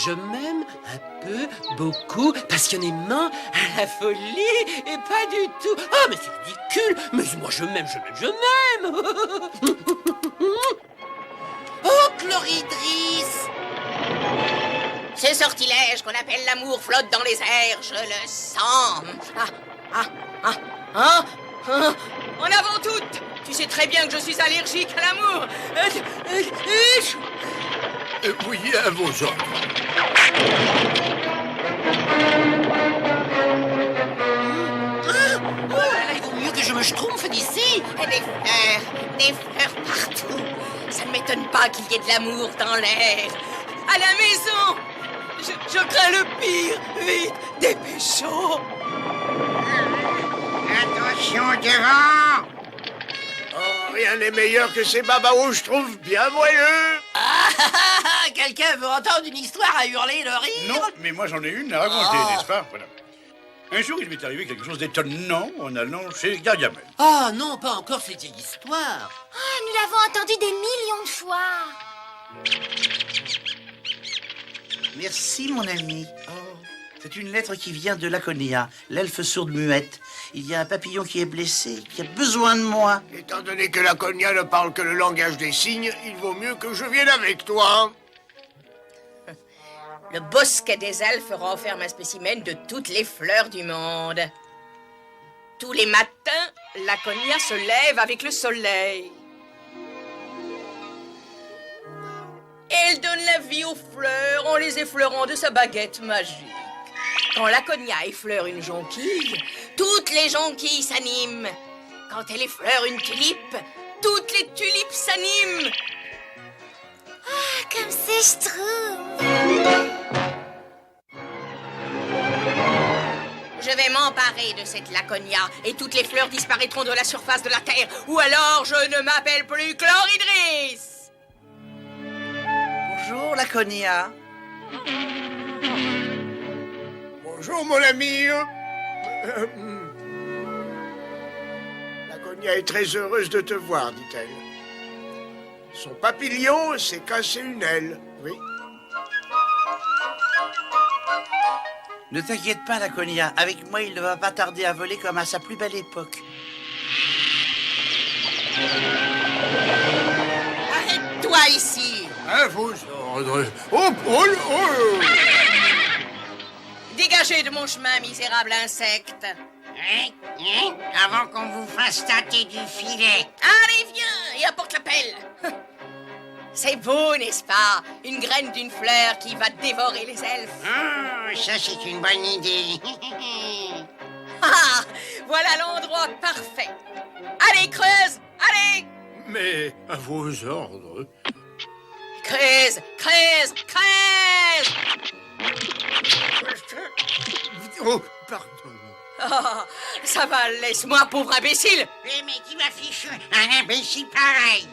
Je m'aime un peu, beaucoup, passionnément, à la folie, et pas du tout. Ah, mais c'est ridicule. Mais moi, je m'aime. Oh, Chloridris! Ce sortilège qu'on appelle l'amour flotte dans les airs, je le sens. En avant toutes! Tu sais très bien que je suis allergique à l'amour. Oui, à vos ordres. Il vaut mieux que je me schtroumpfe d'ici. Et des fleurs partout. Ça ne m'étonne pas qu'il y ait de l'amour dans l'air. À la maison! Je crains le pire. Vite, dépêchons. Attention devant! Oh, rien n'est meilleur que ces babaos, je trouve bien moelleux. Quelqu'un veut entendre une histoire à hurler de rire? Non, mais moi j'en ai une à raconter, n'est-ce pas? Voilà. Un jour, il m'est arrivé quelque chose d'étonnant en allant chez Gargamel. Ah non, pas encore ces vieilles histoires. Ah, nous l'avons entendu des millions de fois. Merci, mon ami. Oh, c'est une lettre qui vient de Laconia, l'elfe sourde muette. Il y a un papillon qui est blessé, qui a besoin de moi. Étant donné que la Cogna ne parle que le langage des signes, il vaut mieux que je vienne avec toi. Le bosquet des elfes renferme un spécimen de toutes les fleurs du monde. Tous les matins, Laconia se lève avec le soleil. Elle donne la vie aux fleurs en les effleurant de sa baguette magique. Quand Laconia effleure une jonquille, toutes les jonquilles s'animent. Quand elle effleure une tulipe, toutes les tulipes s'animent. Ah, comme c'est Schtroumpf. Je vais m'emparer de cette Laconia et toutes les fleurs disparaîtront de la surface de la terre. Ou alors je ne m'appelle plus Chloridris. Bonjour, Laconia. Bonjour, mon ami. La Cogna est très heureuse de te voir, dit-elle. Son papillon s'est cassé une aile, oui. Ne t'inquiète pas, Laconia. Avec moi, il ne va pas tarder à voler comme à sa plus belle époque. Arrête-toi ici. À vos ordres. Oh, oh, oh. Dégagez de mon chemin, misérable insecte. Avant qu'on vous fasse tâter du filet. Allez, viens et apporte la pelle. C'est beau, n'est-ce pas? Une graine d'une fleur qui va dévorer les elfes. Oh, ça c'est une bonne idée. Ah, voilà l'endroit parfait. Allez, creuse, allez. Mais à vos ordres. Creuse, creuse, creuse. Oh, pardon. Oh, ça va, laisse-moi, pauvre imbécile. Mais qui m'affiche un imbécile pareil?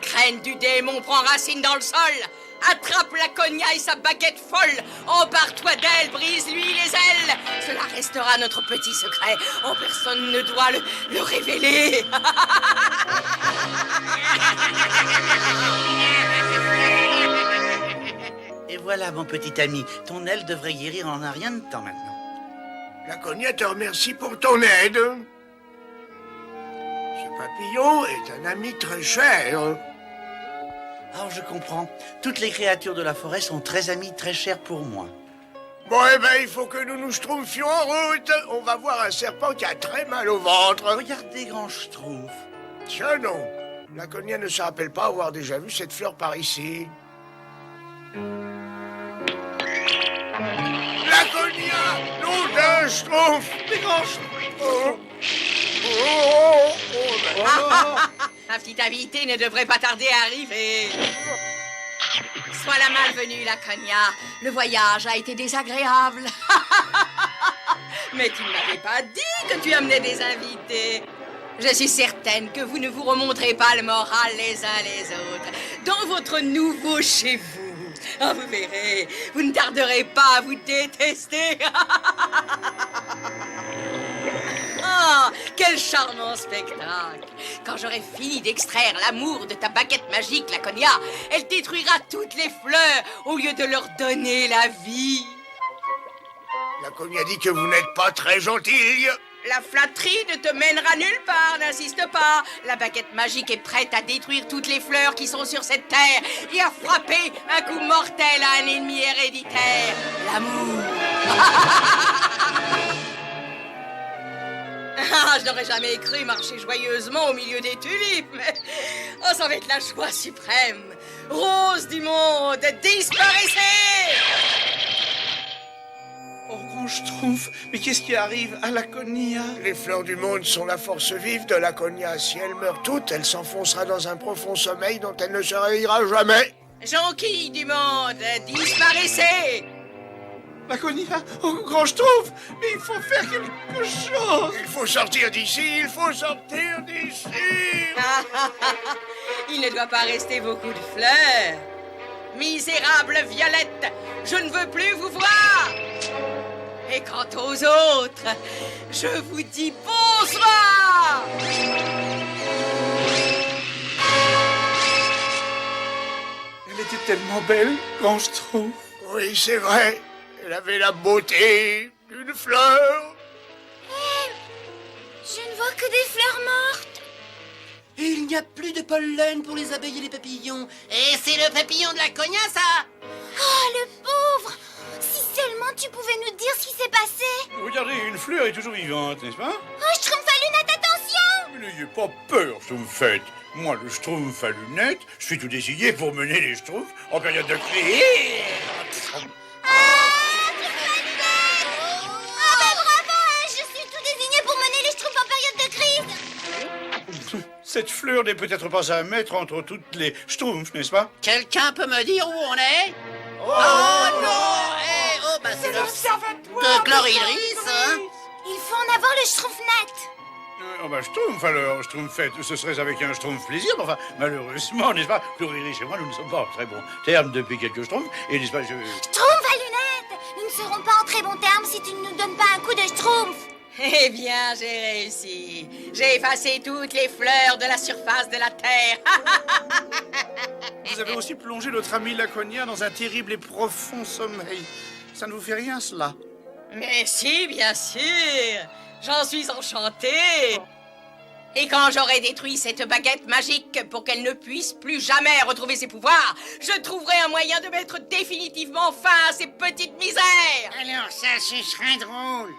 Graine du démon prend racine dans le sol. Attrape la Cogna et sa baguette folle. Empare-toi d'elle, brise-lui les ailes. Cela restera notre petit secret. Oh, personne ne doit le révéler. Et voilà, mon petit ami. Ton aile devrait guérir en un rien de temps maintenant. La Cogna te remercie pour ton aide. Ce papillon est un ami très cher. Alors, je comprends. Toutes les créatures de la forêt sont très amies, très chères pour moi. Bon, eh ben, il faut que nous nous schtroumpfions en route. On va voir un serpent qui a très mal au ventre. Regardez, grand Schtroumpf. Tiens, non. La Cogna ne se rappelle pas avoir déjà vu cette fleur par ici. La Cogna! Nom d'un Schtroumpf! Des grands Schtroumpfs! Oh. Ma petite invitée ne devrait pas tarder à arriver. Sois la malvenue, la Cogna. Le voyage a été désagréable. Mais tu ne m'avais pas dit que tu amenais des invités. Je suis certaine que vous ne vous remonterez pas le moral les uns les autres dans votre nouveau chez vous. Ah, vous verrez, vous ne tarderez pas à vous détester. Ah, Quel charmant spectacle! Quand j'aurai fini d'extraire l'amour de ta baguette magique, Laconia, elle détruira toutes les fleurs au lieu de leur donner la vie. Laconia dit que vous n'êtes pas très gentille. La flatterie ne te mènera nulle part, n'insiste pas. La baguette magique est prête à détruire toutes les fleurs qui sont sur cette terre et à frapper un coup mortel à un ennemi héréditaire, l'amour. Ah, je n'aurais jamais cru marcher joyeusement au milieu des tulipes, mais oh, ça va être la joie suprême. Rose du monde, disparaissez! Oh, grand Schtroumpf, mais qu'est-ce qui arrive à Laconia? Les fleurs du monde sont la force vive de Laconia. Si elle meurt toute, elle s'enfoncera dans un profond sommeil dont elle ne se réveillera jamais. Jonquilles du monde, disparaissez! Laconia, oh, grand Schtroumpf, mais il faut faire quelque chose. Il faut sortir d'ici, il faut sortir d'ici. Il ne doit pas rester beaucoup de fleurs. Misérable Violette, je ne veux plus vous voir. Et quant aux autres, je vous dis bonsoir. Elle était tellement belle, grand Schtroumpf. Oui, c'est vrai. Elle avait la beauté d'une fleur. Je ne vois que des fleurs mortes. Et il n'y a plus de pollen pour les abeilles et les papillons. Et c'est le papillon de Laconia, ça? Oh, le pauvre! Si seulement tu pouvais nous dire ce qui s'est passé. Regardez, une fleur est toujours vivante, n'est-ce pas? Oh, Schtroumpf à lunettes, attention! Mais n'ayez pas peur, Schtroumpfette. Moi, le Schtroumpf à lunettes, je suis tout désigné pour mener les Schtroumpfs en période de crise. Ah ben bravo, hein, je suis tout désigné pour mener les Schtroumpfs en période de crise. Cette fleur n'est peut-être pas à mettre entre toutes les Schtroumpfs, n'est-ce pas? Quelqu'un peut me dire où on est? Oh, non! Eh, oh, bah c'est le chloridris, hein? Il faut en avoir le Schtroumpfnet. Oh bah Schtroumpf alors, Schtroumpfette, ce serait avec un Schtroumpf plaisir, mais enfin, malheureusement, n'est-ce pas? Chloridris et moi, nous ne sommes pas en très bons termes depuis quelques Schtroumpfs, et n'est-ce pas, Schtroumpf à lunettes! Nous ne serons pas en très bons termes si tu ne nous donnes pas un coup de Schtroumpf. Eh bien, j'ai réussi. J'ai effacé toutes les fleurs de la surface de la terre. Vous avez aussi plongé notre ami Laconia dans un terrible et profond sommeil. Ça ne vous fait rien, cela? Mais si, bien sûr. J'en suis enchantée. Et quand j'aurai détruit cette baguette magique pour qu'elle ne puisse plus jamais retrouver ses pouvoirs, je trouverai un moyen de mettre définitivement fin à ces petites misères. Alors ça, ce serait drôle.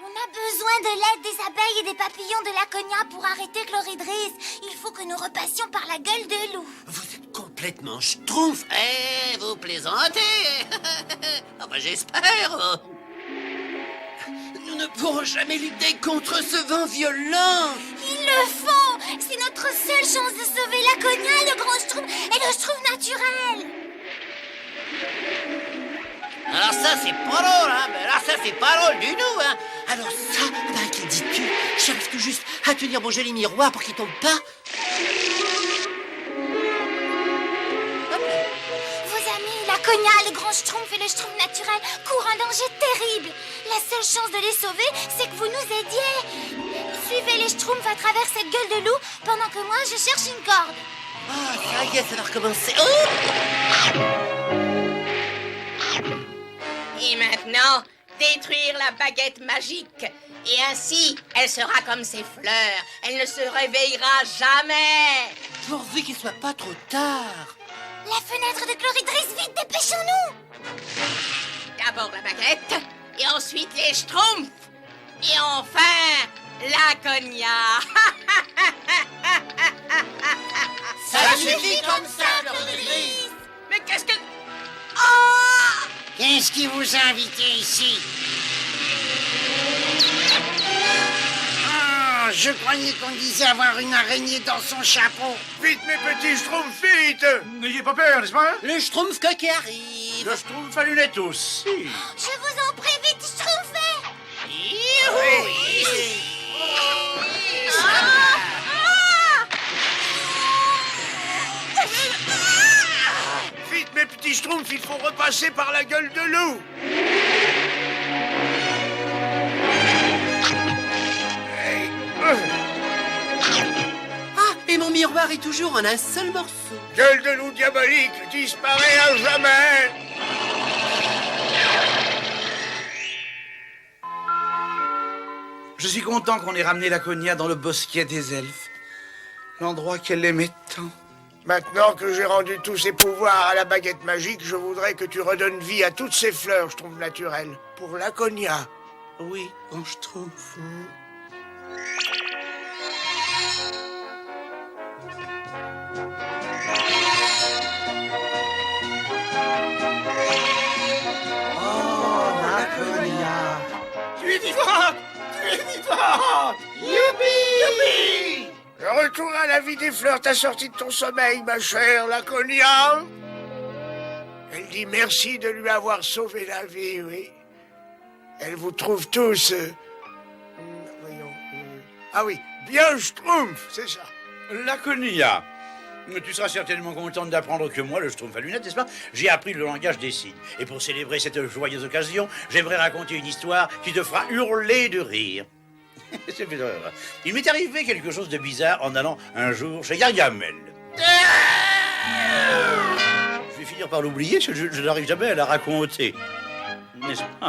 On a besoin de l'aide des abeilles et des papillons de Laconia pour arrêter Chloridris. Il faut que nous repassions par la gueule de loup. Vous êtes complètement Schtroumpf. Eh, vous plaisantez? Ah bah j'espère. Nous ne pourrons jamais lutter contre ce vent violent. Ils le font. C'est notre seule chance de sauver Laconia, le grand Schtroumpf et le Schtroumpf naturel. Alors ça, c'est pas drôle, hein? Mais là, ça, c'est pas drôle du tout, hein? Alors ça, ben que dis-tu? J'arrive tout juste à tenir mon joli miroir pour qu'il tombe pas. Vos amis, Laconia, le grand Schtroumpf et le Schtroumpf naturel courent un danger terrible. La seule chance de les sauver, c'est que vous nous aidiez. Suivez les Schtroumpfs à travers cette gueule de loup pendant que moi, je cherche une corde. Ah, ça y est, ça va recommencer. Oh! Et maintenant, détruire la baguette magique. Et ainsi, elle sera comme ces fleurs. Elle ne se réveillera jamais. Pourvu qu'il soit pas trop tard. La fenêtre de Chloridris, vite, dépêchons-nous. D'abord la baguette, et ensuite les Schtroumpfs. Et enfin, Laconia. Ça suffit comme ça, Chloridris. Mais qu'est-ce que... Oh! Qu'est-ce qui vous a invité ici? Ah, je croyais qu'on disait avoir une araignée dans son chapeau. Vite, mes petits Schtroumpfs, vite. N'ayez pas peur, n'est-ce pas? Le Schtroumpf qui arrive. Le Schtroumpf à lunettes aussi. Je vous en prie, vite, Schtroumpfet. Vite, mes petits Schtroumpfs, il faut repasser par la gueule de loup. Hey, miroir est toujours en un seul morceau. Gueule de loup diabolique, disparaît à jamais. Je suis content qu'on ait ramené Laconia dans le bosquet des elfes. L'endroit qu'elle aimait tant. Maintenant que j'ai rendu tous ses pouvoirs à la baguette magique, je voudrais que tu redonnes vie à toutes ces fleurs, je trouve naturelles. Pour Laconia. Oui, bon Schtroumpf. Oh, Laconia. Tu es vivante! Tu es vivante! Youpi! Le retour à la vie des fleurs t'a sorti de ton sommeil, ma chère Laconia. Elle dit merci de lui avoir sauvé la vie, oui. Elle vous trouve tous... voyons... ah oui, bien Schtroumpf, c'est ça. Laconia, tu seras certainement contente d'apprendre que moi, le Schtroumpf à lunettes, n'est-ce pas, j'ai appris le langage des signes. Et pour célébrer cette joyeuse occasion, j'aimerais raconter une histoire qui te fera hurler de rire. Il m'est arrivé quelque chose de bizarre en allant un jour chez Gargamel. Je vais finir par l'oublier, parce que je n'arrive jamais à la raconter. N'est-ce pas?